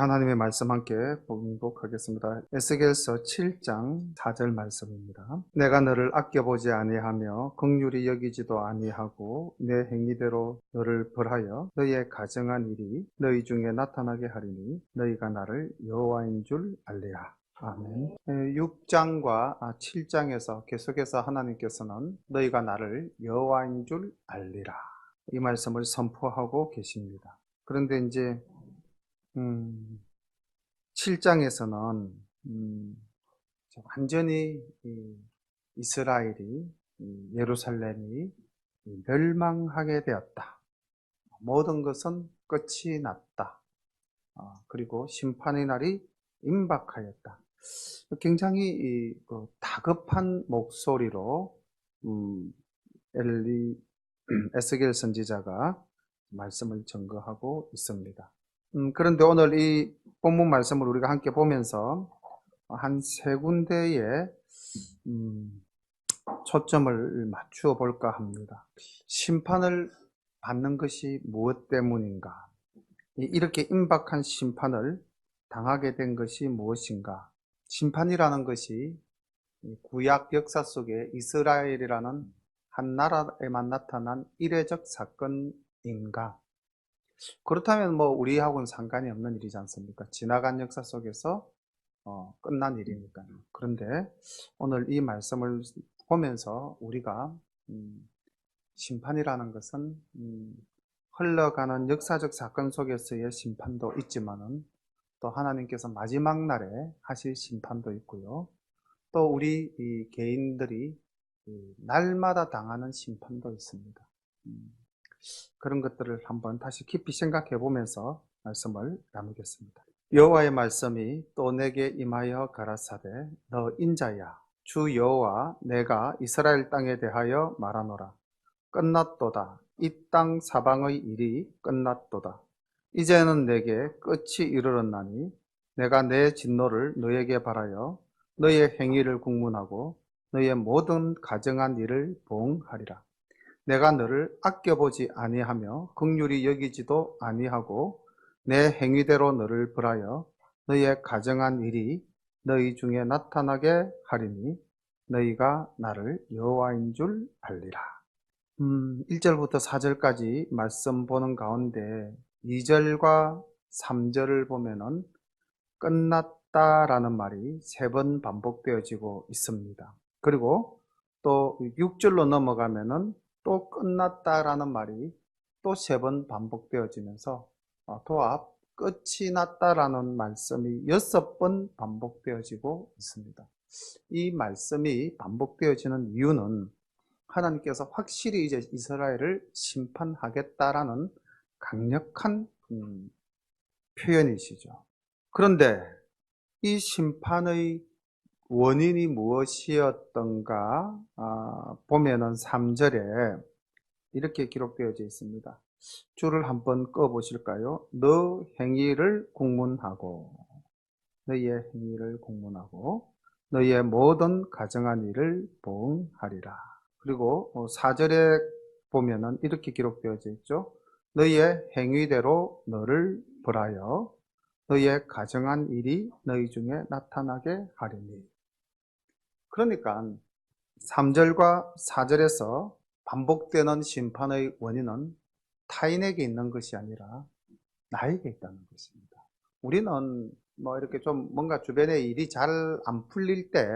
하나님의 말씀 함께 봉독하겠습니다. 에스겔서 7장 4절 말씀입니다. 내가 너를 아껴보지 아니하며 긍휼히 여기지도 아니하고 내 행위대로 너를 벌하여 너희의 가정한 일이 너희 중에 나타나게 하리니 너희가 나를 여호와인 줄 알리라. 아멘. 6장과 7장에서 계속해서 하나님께서는 너희가 나를 여호와인 줄 알리라, 이 말씀을 선포하고 계십니다. 그런데 이제 7장에서는 완전히 이스라엘이, 예루살렘이 멸망하게 되었다. 모든 것은 끝이 났다. 그리고 심판의 날이 임박하였다. 굉장히 다급한 목소리로 에스겔 선지자가 말씀을 전거하고 있습니다. 그런데 오늘 이 본문 말씀을 우리가 함께 보면서 한 세 군데에 초점을 맞추어 볼까 합니다. 심판을 받는 것이 무엇 때문인가? 이렇게 임박한 심판을 당하게 된 것이 무엇인가? 심판이라는 것이 구약 역사 속에 이스라엘이라는 한 나라에만 나타난 이례적 사건인가? 그렇다면 우리하고는 상관이 없는 일이지 않습니까? 지나간 역사 속에서 끝난 일이니까요. 그런데 오늘 이 말씀을 보면서 우리가 심판이라는 것은 흘러가는 역사적 사건 속에서의 심판도 있지만은 또 하나님께서 마지막 날에 하실 심판도 있고요. 또 우리 이 개인들이 날마다 당하는 심판도 있습니다. 그런 것들을 한번 다시 깊이 생각해 보면서 말씀을 나누겠습니다. 여호와의 말씀이 또 내게 임하여 가라사대 너 인자야 주 여호와 내가 이스라엘 땅에 대하여 말하노라. 끝났도다. 이 땅 사방의 일이 끝났도다. 이제는 내게 끝이 이르렀나니 내가 내 진노를 너에게 발하여 너의 행위를 국문하고 너의 모든 가정한 일을 보응하리라. 내가 너를 아껴보지 아니하며 긍휼히 여기지도 아니하고 내 행위대로 너를 벌하여 너의 가정한 일이 너희 중에 나타나게 하리니 너희가 나를 여호와인 줄 알리라. 1절부터 4절까지 말씀 보는 가운데 2절과 3절을 보면은 끝났다라는 말이 3번 반복되어지고 있습니다. 그리고 또 6절로 넘어가면은 또 끝났다라는 말이 또 3번 반복되어지면서 도합 끝이 났다라는 말씀이 6번 반복되어지고 있습니다. 이 말씀이 반복되어지는 이유는 하나님께서 확실히 이제 이스라엘을 심판하겠다라는 강력한 표현이시죠. 그런데 이 심판의 원인이 무엇이었던가 보면은 3절에 이렇게 기록되어져 있습니다. 줄을 한번 꺼 보실까요? 너 행위를 국문하고 너희의 행위를 국문하고 너희의 모든 가정한 일을 보응하리라. 그리고 4절에 보면은 이렇게 기록되어져 있죠. 너희의 행위대로 너를 벌하여 너희의 가정한 일이 너희 중에 나타나게 하리니. 그러니까 3절과 4절에서 반복되는 심판의 원인은 타인에게 있는 것이 아니라 나에게 있다는 것입니다. 우리는 이렇게 좀 뭔가 주변에 일이 잘 안 풀릴 때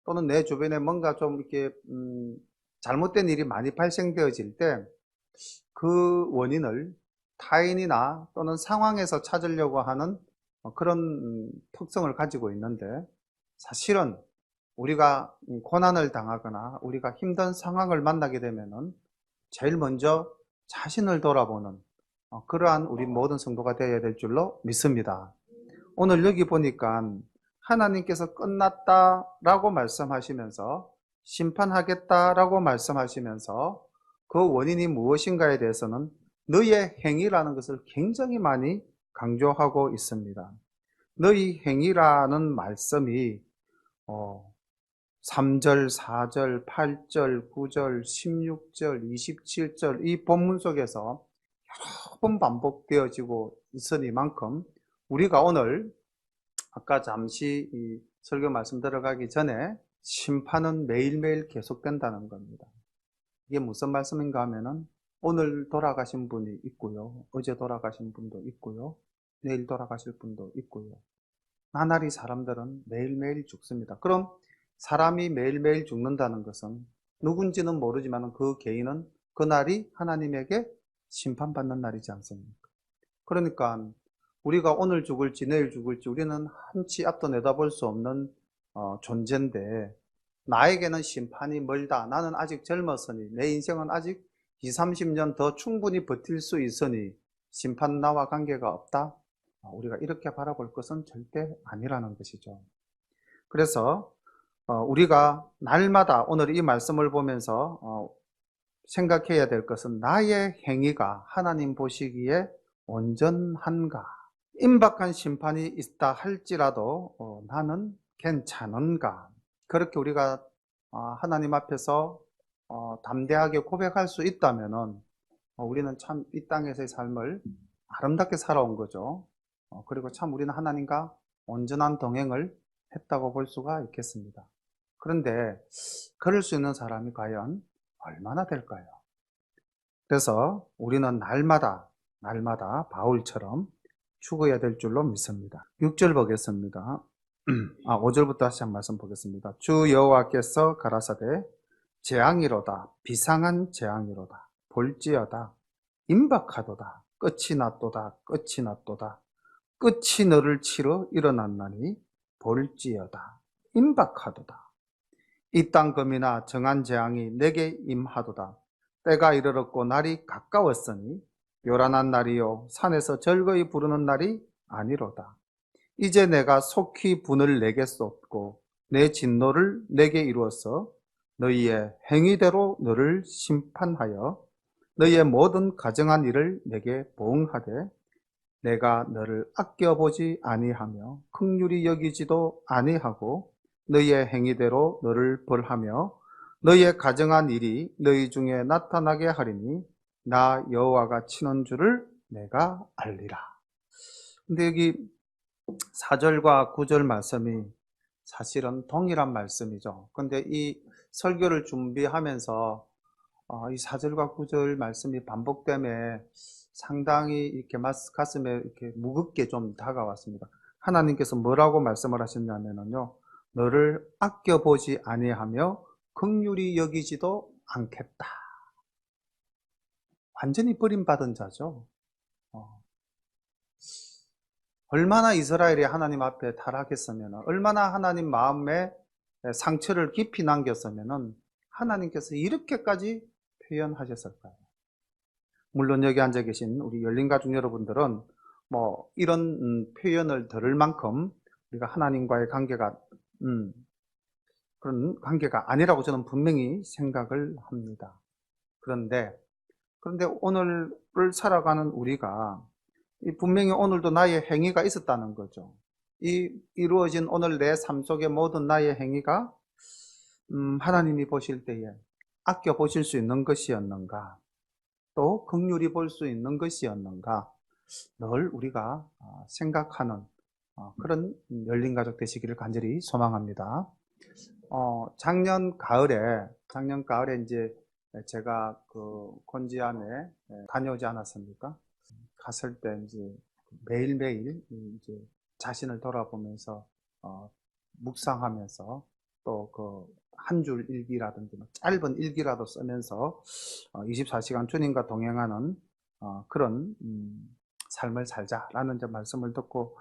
또는 내 주변에 뭔가 좀 이렇게 잘못된 일이 많이 발생되어질 때 그 원인을 타인이나 또는 상황에서 찾으려고 하는 그런 특성을 가지고 있는데, 사실은 우리가 고난을 당하거나 우리가 힘든 상황을 만나게 되면은 제일 먼저 자신을 돌아보는 그러한 우리 모든 성도가 되어야 될 줄로 믿습니다. 오늘 여기 보니까 하나님께서 끝났다라고 말씀하시면서 심판하겠다라고 말씀하시면서 그 원인이 무엇인가에 대해서는 너의 행위라는 것을 굉장히 많이 강조하고 있습니다. 너희 행위라는 말씀이 3절, 4절, 8절, 9절, 16절, 27절 이 본문 속에서 여러 번 반복되어지고 있으니만큼 우리가 오늘 아까 잠시 이 설교 말씀 들어가기 전에 심판은 매일매일 계속된다는 겁니다. 이게 무슨 말씀인가 하면은 오늘 돌아가신 분이 있고요. 어제 돌아가신 분도 있고요. 내일 돌아가실 분도 있고요. 나날이 사람들은 매일매일 죽습니다. 그럼 사람이 매일매일 죽는다는 것은 누군지는 모르지만 그 개인은 그날이 하나님에게 심판받는 날이지 않습니까? 그러니까 우리가 오늘 죽을지 내일 죽을지 우리는 한치 앞도 내다볼 수 없는 존재인데 나에게는 심판이 멀다. 나는 아직 젊었으니 내 인생은 아직 20, 30년 더 충분히 버틸 수 있으니 심판 나와 관계가 없다. 우리가 이렇게 바라볼 것은 절대 아니라는 것이죠. 그래서 우리가 날마다 오늘 이 말씀을 보면서 생각해야 될 것은 나의 행위가 하나님 보시기에 온전한가? 임박한 심판이 있다 할지라도 나는 괜찮은가? 그렇게 우리가 하나님 앞에서 담대하게 고백할 수 있다면은 우리는 참 이 땅에서의 삶을 아름답게 살아온 거죠. 그리고 참 우리는 하나님과 온전한 동행을 했다고 볼 수가 있겠습니다. 그런데 그럴 수 있는 사람이 과연 얼마나 될까요? 그래서 우리는 날마다 바울처럼 죽어야 될 줄로 믿습니다. 6절 보겠습니다. 5절부터 다시 한 말씀 보겠습니다. 주 여호와께서 가라사대 재앙이로다 비상한 재앙이로다 볼지어다 임박하도다 끝이 났도다 끝이 났도다 끝이 너를 치러 일어났나니 볼지어다 임박하도다 이 땅 금이나 정한 재앙이 내게 임하도다 때가 이르렀고 날이 가까웠으니 요란한 날이요 산에서 즐거이 부르는 날이 아니로다 이제 내가 속히 분을 내게 쏟고 내 진노를 내게 이루어서 너희의 행위대로 너를 심판하여 너희의 모든 가정한 일을 내게 보응하되 내가 너를 아껴보지 아니하며 긍휼히 여기지도 아니하고 너희의 행위대로 너를 벌하며 너희의 가정한 일이 너희 중에 나타나게 하리니 나 여호와가 치는 줄을 내가 알리라. 근데 여기 4절과 9절 말씀이 사실은 동일한 말씀이죠. 근데 이 설교를 준비하면서 이 4절과 9절 말씀이 반복됨에 상당히 이렇게 가슴에 이렇게 무겁게 좀 다가왔습니다. 하나님께서 뭐라고 말씀을 하셨냐면요. 너를 아껴보지 아니하며 긍휼히 여기지도 않겠다. 완전히 버림받은 자죠. 얼마나 이스라엘이 하나님 앞에 타락했으면, 얼마나 하나님 마음에 상처를 깊이 남겼으면 하나님께서 이렇게까지 표현하셨을까요? 물론 여기 앉아 계신 우리 열린가족 여러분들은 뭐 이런 표현을 들을 만큼 우리가 하나님과의 관계가 그런 관계가 아니라고 저는 분명히 생각을 합니다. 그런데 오늘을 살아가는 우리가 분명히 오늘도 나의 행위가 있었다는 거죠. 이 이루어진 오늘 내 삶 속의 모든 나의 행위가 하나님이 보실 때에 아껴 보실 수 있는 것이었는가, 또 긍휼히 볼 수 있는 것이었는가, 늘 우리가 생각하는 그런 열린 가족 되시기를 간절히 소망합니다. 작년 가을에 이제 제가 그 곤지암에 다녀오지 않았습니까? 갔을 때 이제 매일매일 이제 자신을 돌아보면서 묵상하면서 또 그 한 줄 일기라든지 짧은 일기라도 쓰면서 24시간 주님과 동행하는 그런 삶을 살자라는 말씀을 듣고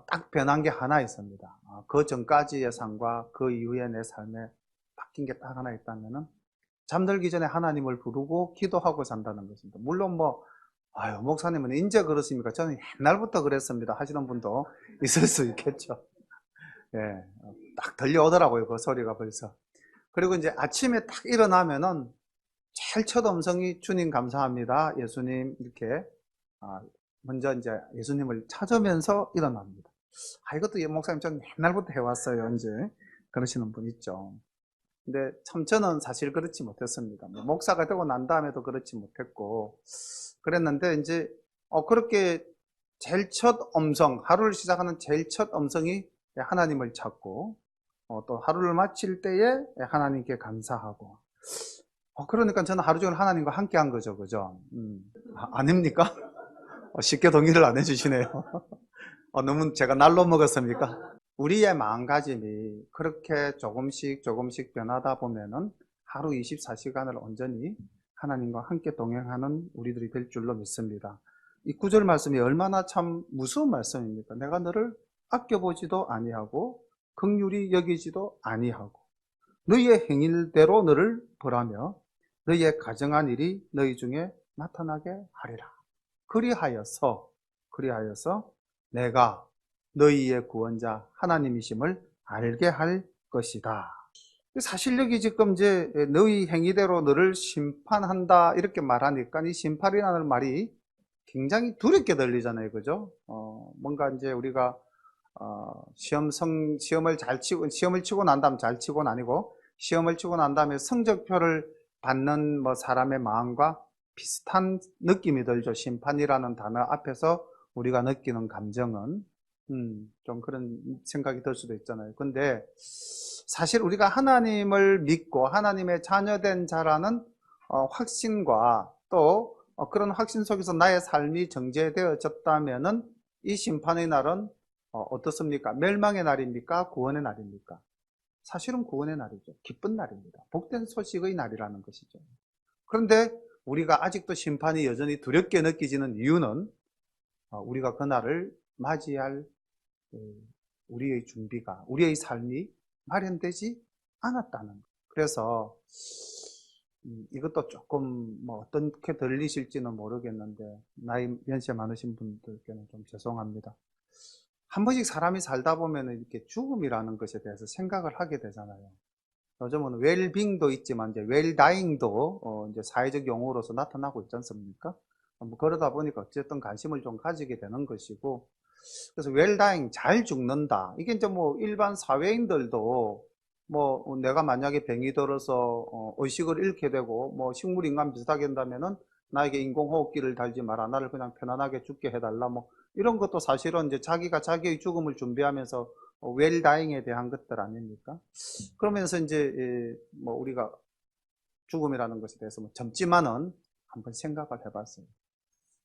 딱 변한 게 하나 있습니다. 그 전까지의 삶과 그 이후에 내 삶에 바뀐 게 딱 하나 있다면은 잠들기 전에 하나님을 부르고 기도하고 산다는 것입니다. 물론 아유, 목사님은 이제 그렇습니까? 저는 옛날부터 그랬습니다. 하시는 분도 있을 수 있겠죠. 예, 딱 들려오더라고요. 그 소리가 벌써. 그리고 이제 아침에 딱 일어나면은 제일 첫 음성이 주님 감사합니다. 예수님 이렇게 먼저 이제 예수님을 찾으면서 일어납니다. 이것도 목사님 저는 옛날부터 해왔어요. 이제 그러시는 분 있죠. 근데 참 저는 사실 그렇지 못했습니다. 목사가 되고 난 다음에도 그렇지 못했고 그랬는데 이제 그렇게 제일 첫 음성, 하루를 시작하는 제일 첫 음성이 하나님을 찾고, 또 하루를 마칠 때에 하나님께 감사하고. 그러니까 저는 하루 종일 하나님과 함께 한 거죠, 그죠? 아닙니까? 쉽게 동의를 안 해주시네요. 너무 제가 날로 먹었습니까? 우리의 마음가짐이 그렇게 조금씩 조금씩 변하다 보면은 하루 24시간을 온전히 하나님과 함께 동행하는 우리들이 될 줄로 믿습니다. 이 구절 말씀이 얼마나 참 무서운 말씀입니까? 내가 너를 아껴보지도 아니하고 긍휼히 여기지도 아니하고 너희의 행일대로 너를 벌하며 너희의 가정한 일이 너희 중에 나타나게 하리라. 그리하여서 내가 너희의 구원자 하나님이심을 알게 할 것이다. 사실 여기 지금 이제 너희 행위대로 너를 심판한다 이렇게 말하니까 이 심판이라는 말이 굉장히 두렵게 들리잖아요, 그죠? 뭔가 이제 우리가 시험을 치고 난 다음 잘 치고는 아니고 시험을 치고 난 다음에 성적표를 받는 뭐 사람의 마음과 비슷한 느낌이 들죠. 심판이라는 단어 앞에서 우리가 느끼는 감정은 좀 그런 생각이 들 수도 있잖아요. 근데 사실 우리가 하나님을 믿고 하나님의 자녀된 자라는 확신과 또 그런 확신 속에서 나의 삶이 정죄되어졌다면은 이 심판의 날은 어떻습니까? 멸망의 날입니까? 구원의 날입니까? 사실은 구원의 날이죠. 기쁜 날입니다. 복된 소식의 날이라는 것이죠. 그런데 우리가 아직도 심판이 여전히 두렵게 느껴지는 이유는 우리가 그날을 맞이할 우리의 준비가, 우리의 삶이 마련되지 않았다는 것. 그래서 이것도 조금 뭐 어떻게 들리실지는 모르겠는데 나이 연세 많으신 분들께는 좀 죄송합니다. 한 번씩 사람이 살다 보면 이렇게 죽음이라는 것에 대해서 생각을 하게 되잖아요. 요즘은 웰빙도 있지만 이제 웰다잉도 이제 사회적 용어로서 나타나고 있지 않습니까? 뭐 그러다 보니까 어쨌든 관심을 좀 가지게 되는 것이고, 그래서 웰다잉 잘 죽는다. 이게 이제 뭐 일반 사회인들도 뭐 내가 만약에 병이 들어서 의식을 잃게 되고 뭐 식물 인간 비슷하게 된다면은 나에게 인공호흡기를 달지 마라. 나를 그냥 편안하게 죽게 해달라. 뭐 이런 것도 사실은 이제 자기가 자기의 죽음을 준비하면서 웰다잉에 대한 것들 아닙니까? 그러면서 이제 뭐 우리가 죽음이라는 것에 대해서 뭐 젊지만은 한번 생각을 해봤어요.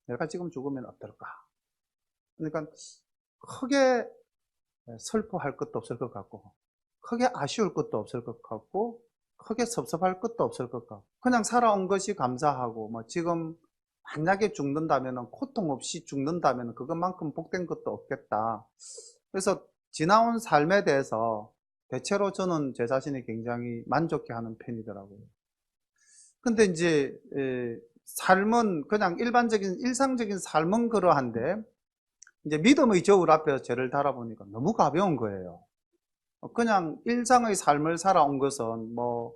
내가 지금 죽으면 어떨까? 그러니까 크게 슬퍼할 것도 없을 것 같고, 크게 아쉬울 것도 없을 것 같고, 크게 섭섭할 것도 없을 것 같고, 그냥 살아온 것이 감사하고, 뭐 지금 만약에 죽는다면, 고통 없이 죽는다면 그것만큼 복된 것도 없겠다. 그래서 지나온 삶에 대해서 대체로 저는 제 자신이 굉장히 만족해 하는 편이더라고요. 근데 이제 삶은 그냥 일반적인 일상적인 삶은 그러한데 이제 믿음의 저울 앞에서 죄를 달아보니까 너무 가벼운 거예요. 그냥 일상의 삶을 살아온 것은 뭐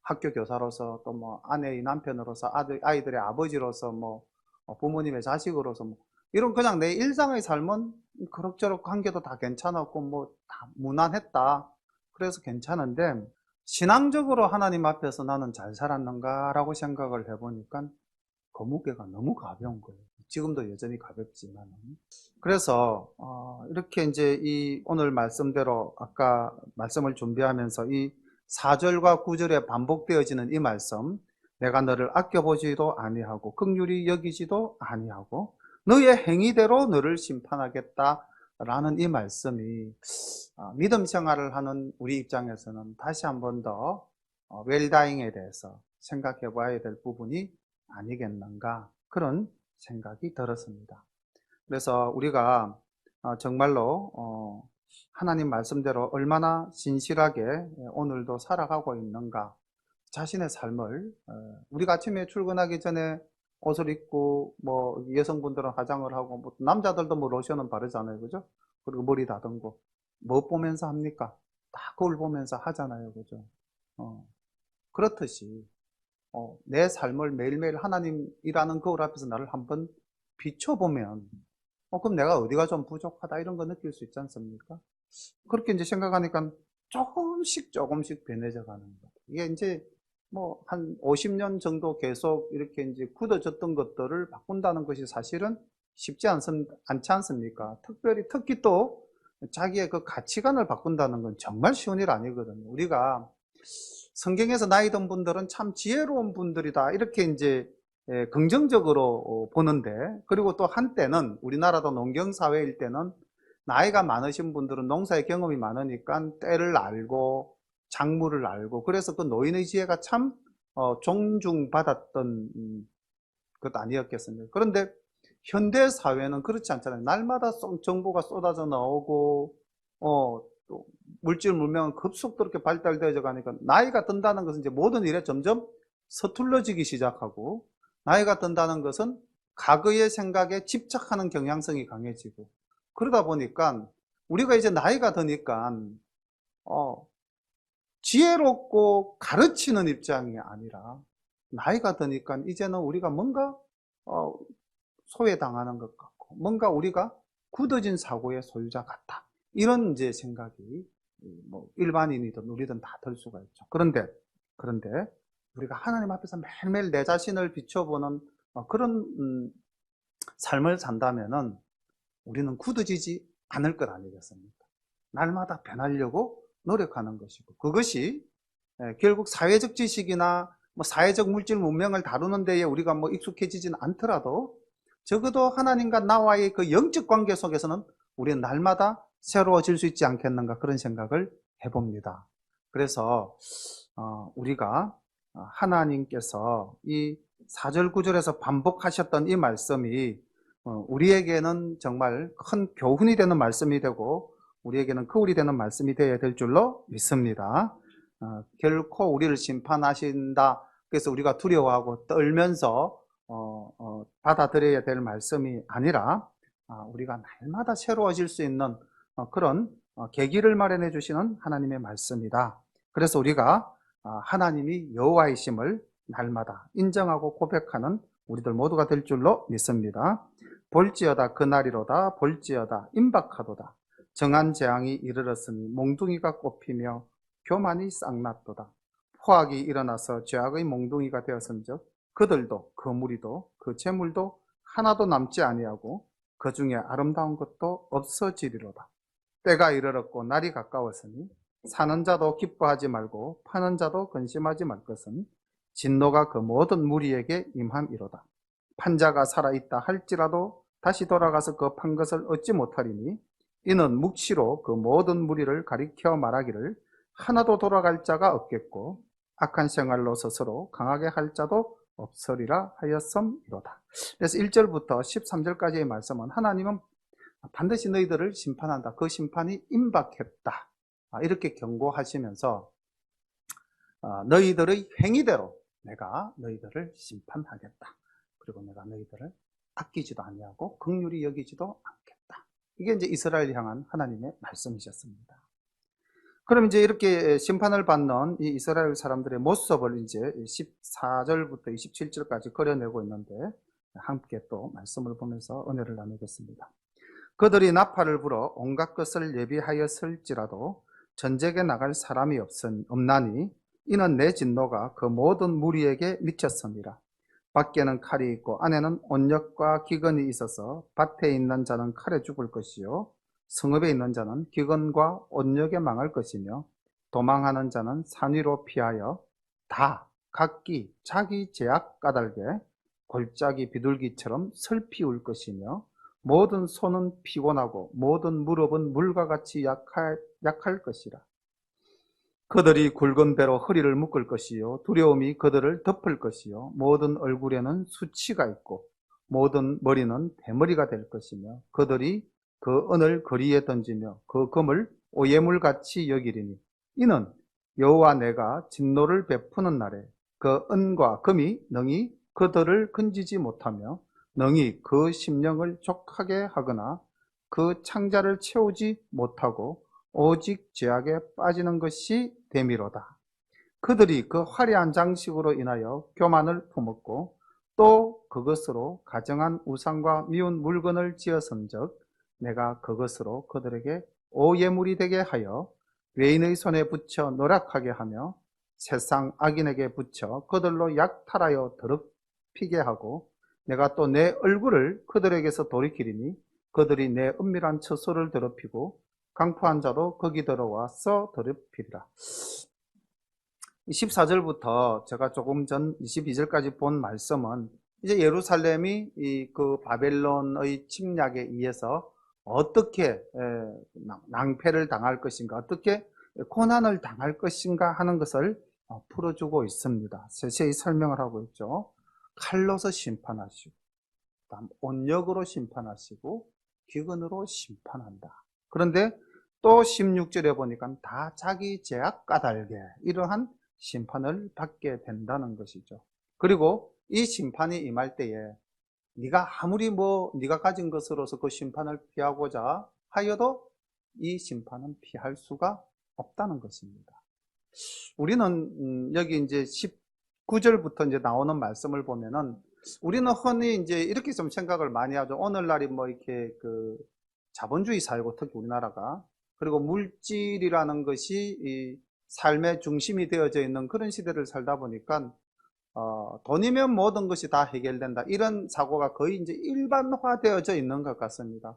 학교 교사로서 또 뭐 아내의 남편으로서 아이들의 아버지로서 뭐 부모님의 자식으로서 뭐 이런 그냥 내 일상의 삶은 그럭저럭 관계도 다 괜찮았고 뭐 다 무난했다. 그래서 괜찮은데 신앙적으로 하나님 앞에서 나는 잘 살았는가라고 생각을 해보니까 그 무게가 너무 가벼운 거예요. 지금도 여전히 가볍지만. 그래서 이렇게 이제 이 오늘 말씀대로 아까 말씀을 준비하면서 이 4절과 9절에 반복되어지는 이 말씀, 내가 너를 아껴보지도 아니하고 긍휼히 여기지도 아니하고 너의 행위대로 너를 심판하겠다라는 이 말씀이 믿음 생활을 하는 우리 입장에서는 다시 한 번 더 웰다잉에 대해서 생각해 봐야 될 부분이 아니겠는가, 그런 생각이 들었습니다. 그래서 우리가 정말로 하나님 말씀대로 얼마나 신실하게 오늘도 살아가고 있는가, 자신의 삶을 우리가 아침에 출근하기 전에 옷을 입고 뭐 여성분들은 화장을 하고 뭐 남자들도 뭐 로션은 바르잖아요, 그죠? 그리고 머리 다듬고 뭐 보면서 합니까? 다 거울 보면서 하잖아요, 그죠? 그렇듯이 내 삶을 매일매일 하나님이라는 거울 앞에서 나를 한번 비춰보면 그럼 내가 어디가 좀 부족하다 이런 거 느낄 수 있지 않습니까? 그렇게 이제 생각하니까 조금씩 조금씩 변해져 가는 거. 이게 이제 뭐 한 50년 정도 계속 이렇게 이제 굳어졌던 것들을 바꾼다는 것이 사실은 쉽지 않지 않습니까? 특히 또 자기의 그 가치관을 바꾼다는 건 정말 쉬운 일 아니거든요. 우리가 성경에서 나이 든 분들은 참 지혜로운 분들이다, 이렇게 이제 긍정적으로 보는데, 그리고 또 한때는 우리나라도 농경사회일 때는 나이가 많으신 분들은 농사의 경험이 많으니까 때를 알고 작물을 알고, 그래서 그 노인의 지혜가 참 존중받았던 것 아니었겠습니까? 그런데 현대 사회는 그렇지 않잖아요. 날마다 정보가 쏟아져 나오고 또 물질 문명은 급속도로 발달되어 가니까 나이가 든다는 것은 이제 모든 일에 점점 서툴러지기 시작하고, 나이가 든다는 것은 과거의 생각에 집착하는 경향성이 강해지고, 그러다 보니까 우리가 이제 나이가 드니까 지혜롭고 가르치는 입장이 아니라, 나이가 드니까 이제는 우리가 뭔가 소외당하는 것 같고, 뭔가 우리가 굳어진 사고의 소유자 같다, 이런 이제 생각이 뭐 일반인이든 우리든 다 들 수가 있죠. 그런데 우리가 하나님 앞에서 매일매일 내 자신을 비춰보는 그런 삶을 산다면은 우리는 굳어지지 않을 것 아니겠습니까? 날마다 변하려고 노력하는 것이고, 그것이 결국 사회적 지식이나 뭐 사회적 물질 문명을 다루는 데에 우리가 뭐 익숙해지진 않더라도, 적어도 하나님과 나와의 그 영적 관계 속에서는 우리는 날마다 새로워질 수 있지 않겠는가, 그런 생각을 해봅니다. 그래서 우리가 하나님께서 이 4절 9절에서 반복하셨던 이 말씀이 우리에게는 정말 큰 교훈이 되는 말씀이 되고, 우리에게는 거울이 되는 말씀이 되어야 될 줄로 믿습니다. 결코 우리를 심판하신다, 그래서 우리가 두려워하고 떨면서 받아들여야 될 말씀이 아니라, 우리가 날마다 새로워질 수 있는 그런 계기를 마련해 주시는 하나님의 말씀이다. 그래서 우리가 하나님이 여호와이심을 날마다 인정하고 고백하는 우리들 모두가 될 줄로 믿습니다. 볼지어다 그날이로다, 볼지어다 임박하도다, 정한 재앙이 이르렀으니 몽둥이가 꼽히며 교만이 싹났도다. 포악이 일어나서 죄악의 몽둥이가 되었은즉 그들도 그 무리도 그 재물도 하나도 남지 아니하고 그 중에 아름다운 것도 없어지리로다. 때가 이르렀고 날이 가까웠으니 사는 자도 기뻐하지 말고 파는 자도 근심하지 말 것은 진노가 그 모든 무리에게 임함이로다. 판자가 살아있다 할지라도 다시 돌아가서 그 판 것을 얻지 못하리니, 이는 묵시로 그 모든 무리를 가리켜 말하기를 하나도 돌아갈 자가 없겠고 악한 생활로 스스로 강하게 할 자도 없으리라 하였음이로다. 그래서 1절부터 13절까지의 말씀은 하나님은 반드시 너희들을 심판한다, 그 심판이 임박했다, 이렇게 경고하시면서 너희들의 행위대로 내가 너희들을 심판하겠다, 그리고 내가 너희들을 아끼지도 아니하고 긍휼히 여기지도 않겠다. 이게 이제 이스라엘 향한 하나님의 말씀이셨습니다. 그럼 이제 이렇게 심판을 받는 이 이스라엘 사람들의 모습을 이제 14절부터 27절까지 그려내고 있는데, 함께 또 말씀을 보면서 은혜를 나누겠습니다. 그들이 나팔을 불어 온갖 것을 예비하였을지라도 전쟁에 나갈 사람이 없나니, 이는 내 진노가 그 모든 무리에게 미쳤습니다. 밖에는 칼이 있고 안에는 온역과 기근이 있어서 밭에 있는 자는 칼에 죽을 것이요 성읍에 있는 자는 기근과 온역에 망할 것이며, 도망하는 자는 산 위로 피하여 다 각기 자기 제약 까닭에 골짜기 비둘기처럼 슬피 울 것이며, 모든 손은 피곤하고 모든 무릎은 물과 같이 약할 것이라. 그들이 굵은 배로 허리를 묶을 것이요 두려움이 그들을 덮을 것이요 모든 얼굴에는 수치가 있고 모든 머리는 대머리가 될 것이며, 그들이 그 은을 거리에 던지며 그 금을 오예물같이 여기리니, 이는 여호와 내가 진노를 베푸는 날에 그 은과 금이 능히 그들을 건지지 못하며 능히 그 심령을 족하게 하거나 그 창자를 채우지 못하고 오직 죄악에 빠지는 것이 됨이로다. 그들이 그 화려한 장식으로 인하여 교만을 품었고 또 그것으로 가정한 우상과 미운 물건을 지었은즉 내가 그것으로 그들에게 오예물이 되게 하여 외인의 손에 붙여 노력하게 하며 세상 악인에게 붙여 그들로 약탈하여 더럽히게 하고 내가 또 내 얼굴을 그들에게서 돌이키리니 그들이 내 은밀한 처소를 더럽히고 강포한 자로 거기 들어와서 더럽히리라. 14절부터 제가 조금 전 22절까지 본 말씀은 이제 예루살렘이 그 바벨론의 침략에 의해서 어떻게 낭패를 당할 것인가, 어떻게 고난을 당할 것인가 하는 것을 풀어주고 있습니다. 세세히 설명을 하고 있죠. 칼로서 심판하시고, 온역으로 심판하시고, 기근으로 심판한다. 그런데 또 16절에 보니까 다 자기 죄악 까닭에 이러한 심판을 받게 된다는 것이죠. 그리고 이 심판이 임할 때에 네가 아무리 네가 가진 것으로서 그 심판을 피하고자 하여도 이 심판은 피할 수가 없다는 것입니다. 우리는 여기 이제 19절부터 이제 나오는 말씀을 보면은 우리는 흔히 이제 이렇게 좀 생각을 많이 하죠. 오늘날이 이렇게 그 자본주의 사회고 특히 우리나라가, 그리고 물질이라는 것이 이 삶의 중심이 되어져 있는 그런 시대를 살다 보니까 돈이면 모든 것이 다 해결된다, 이런 사고가 거의 이제 일반화되어져 있는 것 같습니다.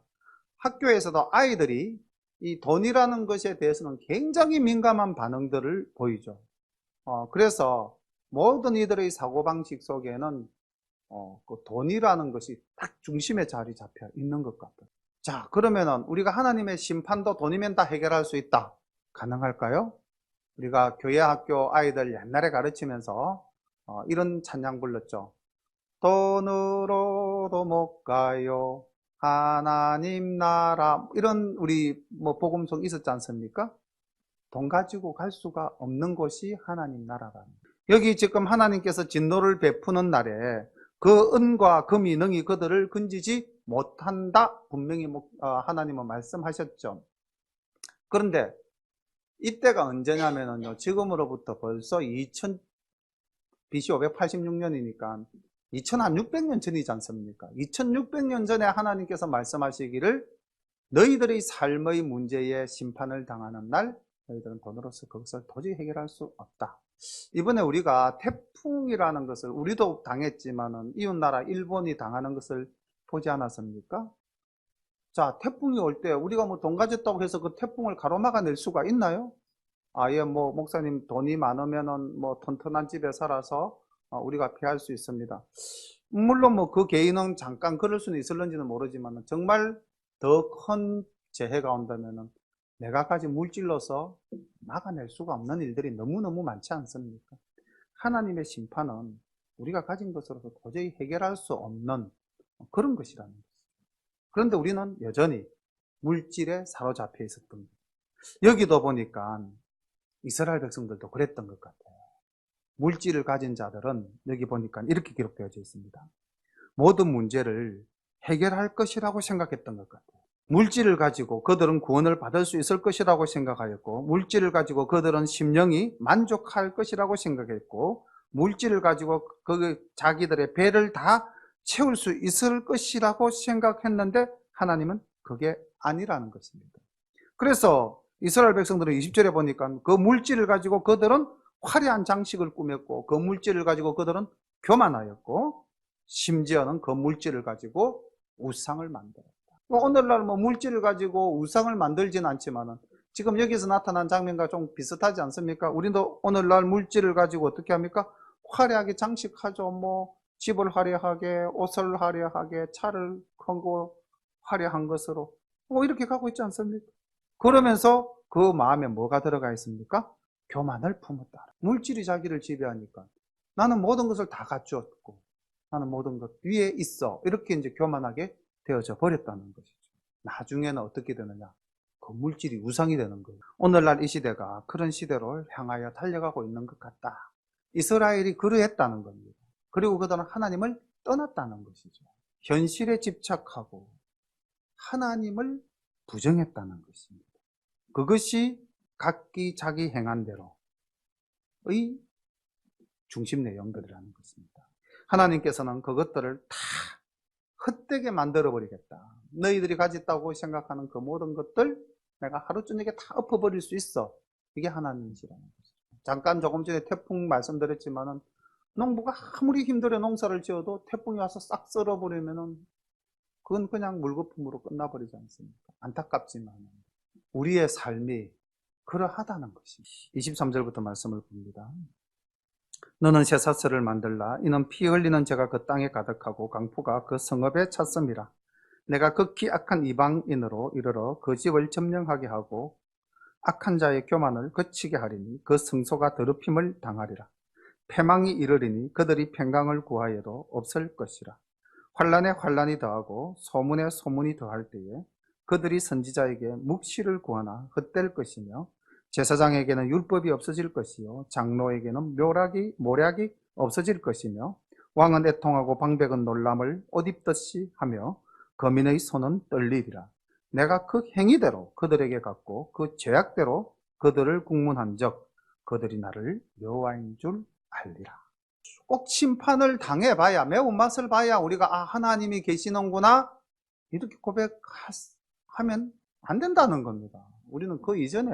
학교에서도 아이들이 이 돈이라는 것에 대해서는 굉장히 민감한 반응들을 보이죠. 그래서 모든 이들의 사고방식 속에는 그 돈이라는 것이 딱 중심에 자리 잡혀 있는 것 같아요. 자, 그러면은 우리가 하나님의 심판도 돈이면 다 해결할 수 있다, 가능할까요? 우리가 교회 학교 아이들 옛날에 가르치면서 이런 찬양 불렀죠. 돈으로도 못 가요 하나님 나라, 이런 우리 복음송 있었지 않습니까? 돈 가지고 갈 수가 없는 곳이 하나님 나라라는. 여기 지금 하나님께서 진노를 베푸는 날에 그 은과 금이 능히 그들을 건지지 못한다, 분명히 하나님은 말씀하셨죠. 그런데 이때가 언제냐면요, 지금으로부터 벌써 BC 586년이니까 2600년 전이지 않습니까? 2600년 전에 하나님께서 말씀하시기를 너희들의 삶의 문제에 심판을 당하는 날 너희들은 돈으로서 그것을 도저히 해결할 수 없다. 이번에 우리가 태풍이라는 것을 우리도 당했지만은 이웃나라 일본이 당하는 것을 보지 않았습니까? 자, 태풍이 올 때 우리가 돈 가졌다고 해서 그 태풍을 가로막아낼 수가 있나요? 아예 목사님 돈이 많으면은 튼튼한 집에 살아서 우리가 피할 수 있습니다. 물론 그 개인은 잠깐 그럴 수는 있을런지는 모르지만 정말 더 큰 재해가 온다면은 내가 가진 물질로서 막아낼 수가 없는 일들이 너무너무 많지 않습니까? 하나님의 심판은 우리가 가진 것으로서 도저히 해결할 수 없는 그런 것이라는 거죠. 그런데 우리는 여전히 물질에 사로잡혀 있었던 거예요. 여기도 보니까 이스라엘 백성들도 그랬던 것 같아요. 물질을 가진 자들은 여기 보니까 이렇게 기록되어져 있습니다. 모든 문제를 해결할 것이라고 생각했던 것 같아요. 물질을 가지고 그들은 구원을 받을 수 있을 것이라고 생각하였고, 물질을 가지고 그들은 심령이 만족할 것이라고 생각했고, 물질을 가지고 자기들의 배를 다 채울 수 있을 것이라고 생각했는데 하나님은 그게 아니라는 것입니다. 그래서 이스라엘 백성들은 20절에 보니까 그 물질을 가지고 그들은 화려한 장식을 꾸몄고, 그 물질을 가지고 그들은 교만하였고, 심지어는 그 물질을 가지고 우상을 만들었다. 오늘날 물질을 가지고 우상을 만들진 않지만은 지금 여기서 나타난 장면과 좀 비슷하지 않습니까? 우리도 오늘날 물질을 가지고 어떻게 합니까? 화려하게 장식하죠. 집을 화려하게, 옷을 화려하게, 차를 큰 거 화려한 것으로 이렇게 가고 있지 않습니까? 그러면서 그 마음에 뭐가 들어가 있습니까? 교만을 품었다. 물질이 자기를 지배하니까 나는 모든 것을 다 갖추었고 나는 모든 것 위에 있어, 이렇게 이제 교만하게 되어져 버렸다는 것이죠. 나중에는 어떻게 되느냐? 그 물질이 우상이 되는 거예요. 오늘날 이 시대가 그런 시대로 향하여 달려가고 있는 것 같다. 이스라엘이 그러했다는 겁니다. 그리고 그들은 하나님을 떠났다는 것이죠. 현실에 집착하고 하나님을 부정했다는 것입니다. 그것이 각기 자기 행한 대로의 중심 내용들이라는 것입니다. 하나님께서는 그것들을 다 헛되게 만들어버리겠다. 너희들이 가졌다고 생각하는 그 모든 것들 내가 하루 저녁에 다 엎어버릴 수 있어. 이게 하나님이시라는 것이죠. 잠깐 조금 전에 태풍 말씀드렸지만은 농부가 아무리 힘들어 농사를 지어도 태풍이 와서 싹 썰어버리면은 그건 그냥 물거품으로 끝나버리지 않습니까? 안타깝지만 우리의 삶이 그러하다는 것입니다. 23절부터 말씀을 봅니다. 너는 쇠사슬을 만들라. 이는 피 흘리는 죄가 그 땅에 가득하고 강포가 그 성읍에 찼음이라. 내가 극히 악한 이방인으로 이르러 그 집을 점령하게 하고 악한 자의 교만을 거치게 하리니 그 성소가 더럽힘을 당하리라. 패망이 이르리니 그들이 평강을 구하여도 없을 것이라. 환난에 환난이 더하고 소문에 소문이 더할 때에 그들이 선지자에게 묵시를 구하나 헛될 것이며 제사장에게는 율법이 없어질 것이요 장로에게는 모략이 없어질 것이며 왕은 애통하고 방백은 놀람을 옷 입듯이 하며 거민의 손은 떨리리라. 내가 그 행위대로 그들에게 갚고 그 죄악대로 그들을 국문한즉 그들이 나를 여호와인 줄 알리라. 꼭 심판을 당해봐야, 매운맛을 봐야 우리가 하나님이 계시는구나 이렇게 고백하면 안 된다는 겁니다. 우리는 그 이전에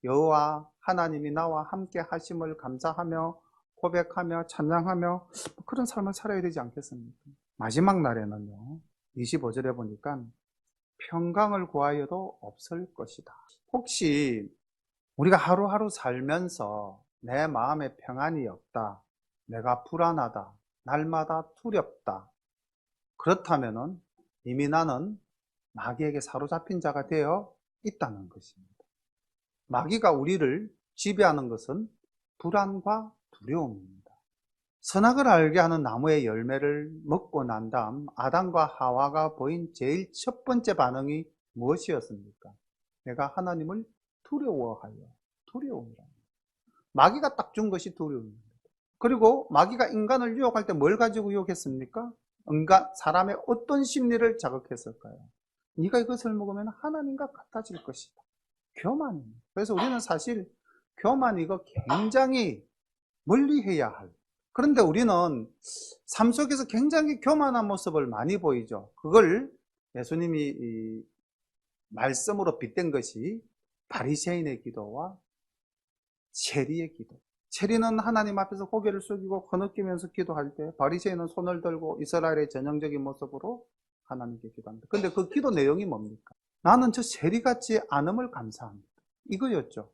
여호와 하나님이 나와 함께 하심을 감사하며 고백하며 찬양하며 그런 삶을 살아야 되지 않겠습니까? 마지막 날에는요, 25절에 보니까 평강을 구하여도 없을 것이다. 혹시 우리가 하루하루 살면서 내 마음에 평안이 없다, 내가 불안하다, 날마다 두렵다, 그렇다면은 이미 나는 마귀에게 사로잡힌 자가 되어 있다는 것입니다. 마귀가 우리를 지배하는 것은 불안과 두려움입니다. 선악을 알게 하는 나무의 열매를 먹고 난 다음 아담과 하와가 보인 제일 첫 번째 반응이 무엇이었습니까? 내가 하나님을 두려움이라. 마귀가 딱 준 것이 두려움입니다. 그리고 마귀가 인간을 유혹할 때 뭘 가지고 유혹했습니까? 사람의 어떤 심리를 자극했을까요? 네가 이것을 먹으면 하나님과 같아질 것이다. 교만입니다. 그래서 우리는 사실 교만 이거 굉장히 멀리해야 할. 그런데 우리는 삶 속에서 굉장히 교만한 모습을 많이 보이죠. 그걸 예수님이 말씀으로 빗댄 것이 바리새인의 기도와 세리의 기도. 세리는 하나님 앞에서 고개를 숙이고 거느끼면서 기도할 때 바리새인은 손을 들고 이스라엘의 전형적인 모습으로 하나님께 기도합니다. 근데 그 기도 내용이 뭡니까? 나는 저 세리 같지 않음을 감사합니다. 이거였죠.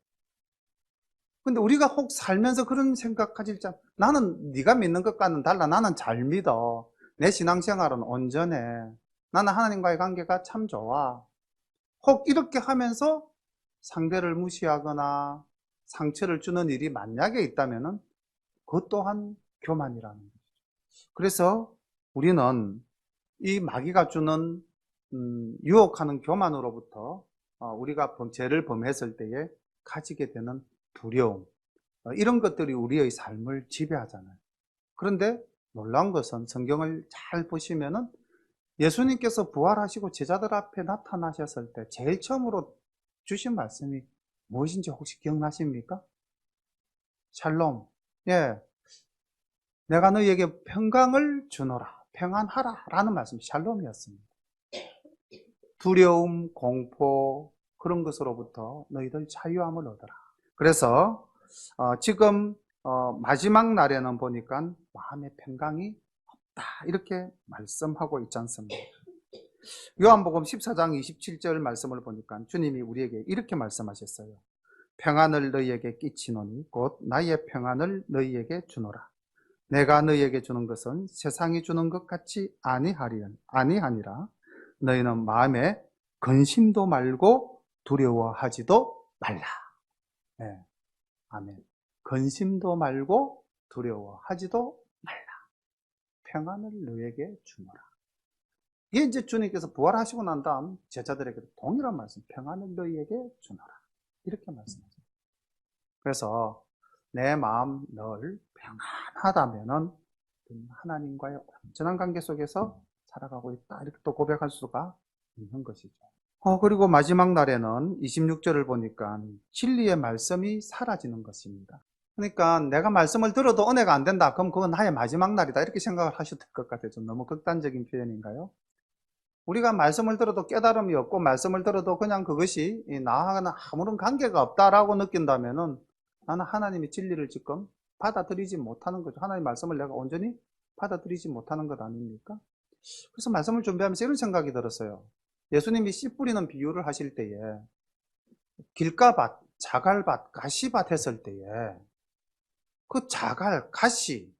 근데 우리가 혹 살면서 그런 생각하지 않, 나는 네가 믿는 것과는 달라. 나는 잘 믿어. 내 신앙생활은 온전해. 나는 하나님과의 관계가 참 좋아. 혹 이렇게 하면서 상대를 무시하거나 상처를 주는 일이 만약에 있다면 그것 또한 교만이라는 거죠. 그래서 우리는 이 마귀가 주는 유혹하는 교만으로부터 우리가 죄를 범했을 때에 가지게 되는 두려움, 이런 것들이 우리의 삶을 지배하잖아요. 그런데 놀라운 것은 성경을 잘 보시면은 예수님께서 부활하시고 제자들 앞에 나타나셨을 때 제일 처음으로 주신 말씀이 무엇인지 혹시 기억나십니까? 샬롬. 예. 내가 너희에게 평강을 주노라. 평안하라. 라는 말씀이 샬롬이었습니다. 두려움, 공포, 그런 것으로부터 너희들 자유함을 얻어라. 그래서 지금 마지막 날에는 보니까 마음의 평강이 없다. 이렇게 말씀하고 있지 않습니까? 요한복음 14장 27절 말씀을 보니까 주님이 우리에게 이렇게 말씀하셨어요. 평안을 너희에게 끼치노니 곧 나의 평안을 너희에게 주노라. 내가 너희에게 주는 것은 세상이 주는 것 같이 아니하니라. 너희는 마음에 근심도 말고 두려워하지도 말라. 네. 아멘. 근심도 말고 두려워하지도 말라. 평안을 너희에게 주노라. 이게 이제 주님께서 부활하시고 난 다음 제자들에게 동일한 말씀, 평안을 너희에게 주노라. 이렇게 말씀하세요. 그래서 내 마음 늘 평안하다면은 하나님과의 온전한 관계 속에서 살아가고 있다. 이렇게 또 고백할 수가 있는 것이죠. 그리고 마지막 날에는 26절을 보니까 진리의 말씀이 사라지는 것입니다. 그러니까 내가 말씀을 들어도 은혜가 안 된다. 그럼 그건 나의 마지막 날이다. 이렇게 생각을 하셔도 될 것 같아요. 좀 너무 극단적인 표현인가요? 우리가 말씀을 들어도 깨달음이 없고 말씀을 들어도 그냥 그것이 나하고는 아무런 관계가 없다라고 느낀다면은 나는 하나님의 진리를 지금 받아들이지 못하는 거죠. 하나님의 말씀을 내가 온전히 받아들이지 못하는 것 아닙니까? 그래서 말씀을 준비하면서 이런 생각이 들었어요. 예수님이 씨 뿌리는 비유를 하실 때에 길가밭, 자갈밭, 가시밭 했을 때에 그 자갈, 가시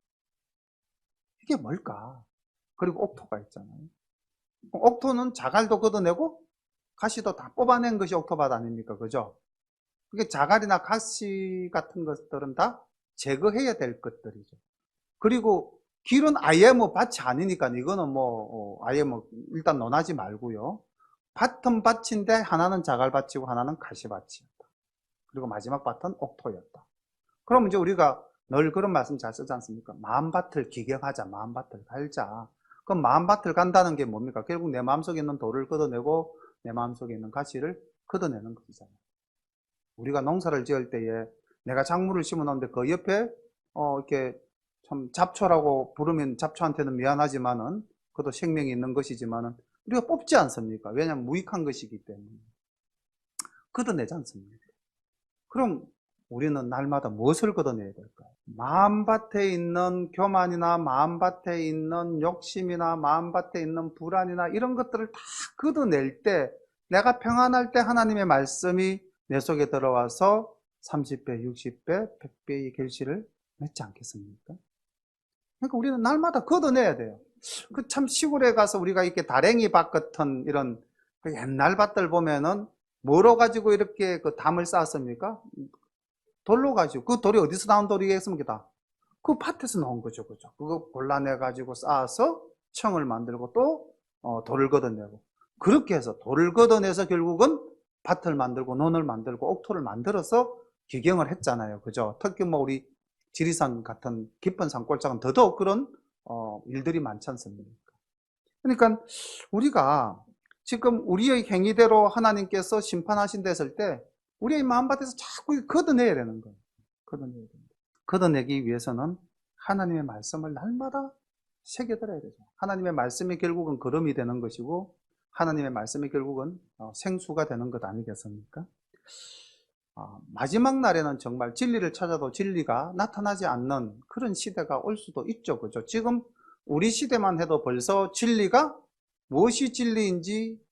이게 뭘까? 그리고 옥토가 있잖아요. 옥토는 자갈도 걷어내고 가시도 다 뽑아낸 것이 옥토밭 아닙니까? 그죠? 그게 자갈이나 가시 같은 것들은 다 제거해야 될 것들이죠. 그리고 길은 아예 뭐 밭이 아니니까 이거는 뭐 아예 뭐 일단 논하지 말고요. 밭은 밭인데 하나는 자갈밭이고 하나는 가시밭이었다. 그리고 마지막 밭은 옥토였다. 그럼 이제 우리가 늘 그런 말씀 잘 쓰지 않습니까? 마음밭을 기경하자, 마음밭을 갈자. 그럼 마음밭을 간다는 게 뭡니까? 결국 내 마음속에 있는 돌을 걷어내고 내 마음속에 있는 가시를 걷어내는 것이잖아요. 우리가 농사를 지을 때에 내가 작물을 심어 놓는데 그 옆에 이렇게 참 잡초라고 부르면 잡초한테는 미안하지만은 그것도 생명이 있는 것이지만은 우리가 뽑지 않습니까? 왜냐하면 무익한 것이기 때문에 걷어내지 않습니까? 그럼 우리는 날마다 무엇을 걷어내야 될까요? 마음밭에 있는 교만이나 마음밭에 있는 욕심이나 마음밭에 있는 불안이나 이런 것들을 다 걷어낼 때 내가 평안할 때 하나님의 말씀이 내 속에 들어와서 30배, 60배, 100배의 결실을 맺지 않겠습니까? 그러니까 우리는 날마다 걷어내야 돼요. 그 참 시골에 가서 우리가 이렇게 다랭이 밭 같은 이런 그 옛날 밭들 보면은 뭐로 가지고 이렇게 그 담을 쌓았습니까? 돌로 가지고. 그 돌이 어디서 나온 돌이겠습니까? 그 밭에서 나온 거죠. 그죠? 그거 골라내 가지고 쌓아서 청을 만들고 또 돌을 걷어내고. 그렇게 해서 돌을 걷어내서 결국은 밭을 만들고 논을 만들고 옥토를 만들어서 기경을 했잖아요. 그죠? 특히 뭐 우리 지리산 같은 깊은 산골짜기는 더더욱 그런 일들이 많지 않습니까? 그러니까 우리가 지금 우리의 행위대로 하나님께서 심판하신다 했을 때 우리의 마음밭에서 자꾸 걷어내야 되는 거예요. 걷어내야 됩니다. 걷어내기 위해서는 하나님의 말씀을 날마다 새겨들어야 되죠. 하나님의 말씀이 결국은 걸음이 되는 것이고 하나님의 말씀이 결국은 생수가 되는 것 아니겠습니까? 마지막 날에는 정말 진리를 찾아도 진리가 나타나지 않는 그런 시대가 올 수도 있죠. 그죠? 지금 우리 시대만 해도 벌써 진리가 무엇이 진리인지,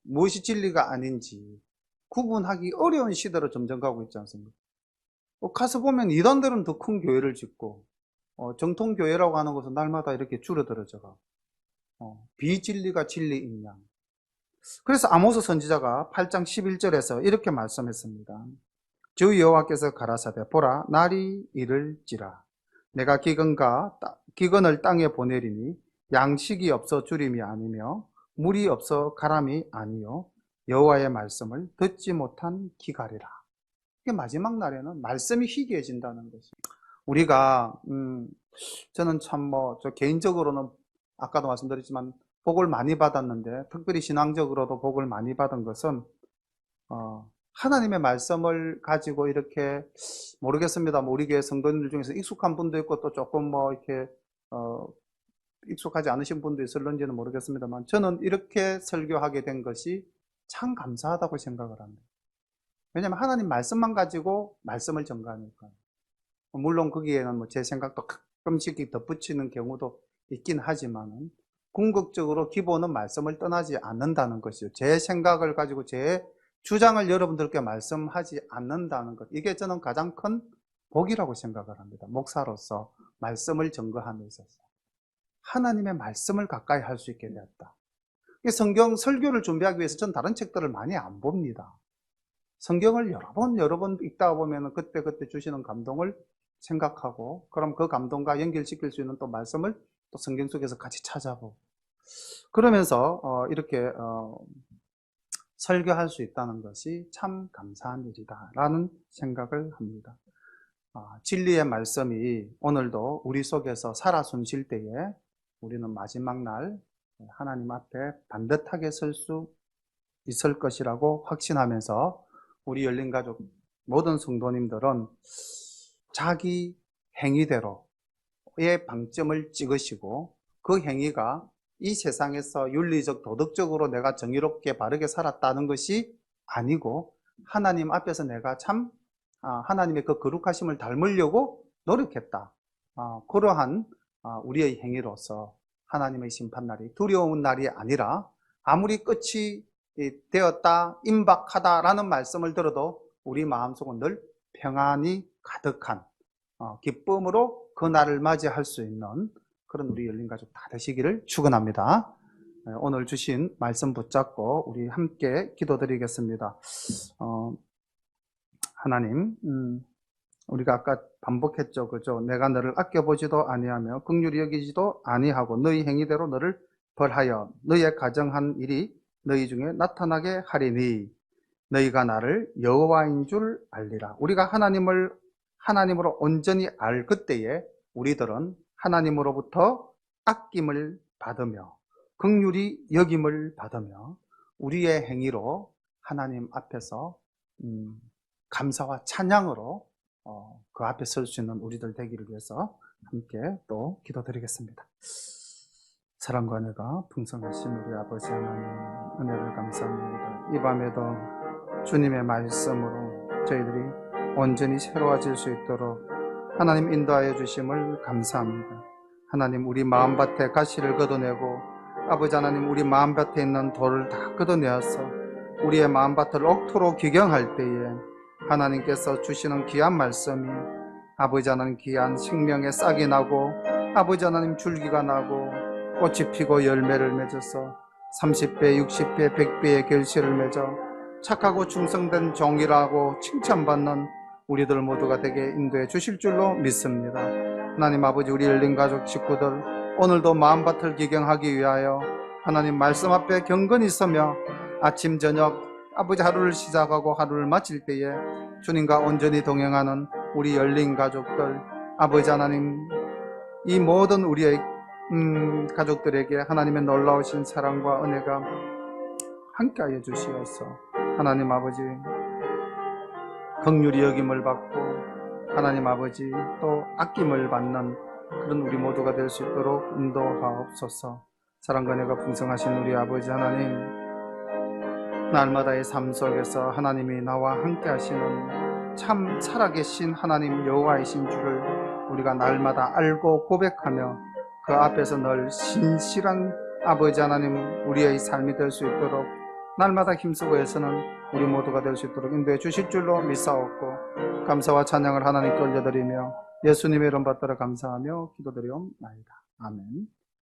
무엇이 진리가 아닌지 구분하기 어려운 시대로 점점 가고 있지 않습니까? 가서 보면 이단들은 더 큰 교회를 짓고, 정통교회라고 하는 것은 날마다 이렇게 줄어들어져가. 비진리가 진리인 양. 그래서 아모스 선지자가 8장 11절에서 이렇게 말씀했습니다. 주 여호와께서 가라사대 보라 날이 이를지라 내가 기근을 땅에 보내리니 양식이 없어 주림이 아니며 물이 없어 가람이 아니요 여호와의 말씀을 듣지 못한 기갈이라. 이게 마지막 날에는 말씀이 희귀해진다는 것이. 우리가 저는 참 저 개인적으로는 아까도 말씀드렸지만 복을 많이 받았는데 특별히 신앙적으로도 복을 많이 받은 것은 하나님의 말씀을 가지고 이렇게 모르겠습니다. 뭐 우리 교회 성도님들 중에서 익숙한 분도 있고 또 조금 뭐 이렇게 익숙하지 않으신 분도 있을런지는 모르겠습니다만 저는 이렇게 설교하게 된 것이 참 감사하다고 생각을 합니다. 왜냐하면 하나님 말씀만 가지고 말씀을 전가하니까. 물론 거기에는 뭐 제 생각도 가끔씩 덧붙이는 경우도 있긴 하지만은 궁극적으로 기본은 말씀을 떠나지 않는다는 것이죠. 제 생각을 가지고 제 주장을 여러분들께 말씀하지 않는다는 것. 이게 저는 가장 큰 복이라고 생각을 합니다. 목사로서 말씀을 전거함에 있어서. 하나님의 말씀을 가까이 할 수 있게 되었다. 성경 설교를 준비하기 위해서 저는 다른 책들을 많이 안 봅니다. 성경을 여러 번 읽다 보면 그때 주시는 감동을 생각하고 그럼 그 감동과 연결시킬 수 있는 또 말씀을 또 성경 속에서 같이 찾아보고 그러면서 이렇게 설교할 수 있다는 것이 참 감사한 일이다라는 생각을 합니다. 진리의 말씀이 오늘도 우리 속에서 살아 숨쉴 때에 우리는 마지막 날 하나님 앞에 반듯하게 설 수 있을 것이라고 확신하면서 우리 열린가족 모든 성도님들은 자기 행위대로의 방점을 찍으시고 그 행위가 이 세상에서 윤리적 도덕적으로 내가 정의롭게 바르게 살았다는 것이 아니고 하나님 앞에서 내가 참 하나님의 그 거룩하심을 닮으려고 노력했다. 그러한 우리의 행위로서 하나님의 심판날이 두려운 날이 아니라 아무리 끝이 되었다, 임박하다라는 말씀을 들어도 우리 마음속은 늘 평안이 가득한 기쁨으로 그 날을 맞이할 수 있는 그런 우리 열린가족 다 되시기를 축원합니다. 오늘 주신 말씀 붙잡고 우리 함께 기도드리겠습니다. 하나님, 우리가 아까 반복했죠, 그죠? 내가 너를 아껴보지도 아니하며 긍휼히 여기지도 아니하고 너희 행위대로 너를 벌하여 너희의 가정한 일이 너희 중에 나타나게 하리니 너희가 나를 여호와인 줄 알리라. 우리가 하나님으로 온전히 알 그때에 우리들은 하나님으로부터 아낌을 받으며 긍휼히 여김을 받으며 우리의 행위로 하나님 앞에서 감사와 찬양으로 그 앞에 설 수 있는 우리들 되기를 위해서 함께 또 기도드리겠습니다. 사랑과 은혜가 풍성하신 우리 아버지 하나님 은혜를 감사합니다. 이 밤에도 주님의 말씀으로 저희들이 온전히 새로워질 수 있도록 하나님 인도하여 주심을 감사합니다. 하나님, 우리 마음밭에 가시를 걷어내고 아버지 하나님, 우리 마음밭에 있는 돌을 다 걷어내어서 우리의 마음밭을 옥토로 기경할 때에 하나님께서 주시는 귀한 말씀이 아버지 하나님 귀한 생명의 싹이 나고 아버지 하나님 줄기가 나고 꽃이 피고 열매를 맺어서 30배, 60배, 100배의 결실을 맺어 착하고 충성된 종이라고 칭찬받는 우리들 모두가 되게 인도해 주실 줄로 믿습니다. 하나님 아버지, 우리 열린가족 식구들 오늘도 마음밭을 기경하기 위하여 하나님 말씀 앞에 경건히 서며 아침 저녁 아버지 하루를 시작하고 하루를 마칠 때에 주님과 온전히 동행하는 우리 열린가족들 아버지 하나님, 이 모든 우리의 가족들에게 하나님의 놀라우신 사랑과 은혜가 함께하여 주시어서 하나님 아버지 긍휼히 여김을 받고 하나님 아버지 또 아낌을 받는 그런 우리 모두가 될 수 있도록 인도하옵소서. 사랑과 은혜가 풍성하신 우리 아버지 하나님, 날마다의 삶 속에서 하나님이 나와 함께 하시는 참 살아계신 하나님 여호와이신 줄을 우리가 날마다 알고 고백하며 그 앞에서 늘 신실한 아버지 하나님 우리의 삶이 될 수 있도록 날마다 힘쓰고 애쓰는 우리 모두가 될 수 있도록 인도해 주실 줄로 믿사옵고 감사와 찬양을 하나님께 올려드리며 예수님의 이름 받들어 감사하며 기도드리옵나이다. 아멘.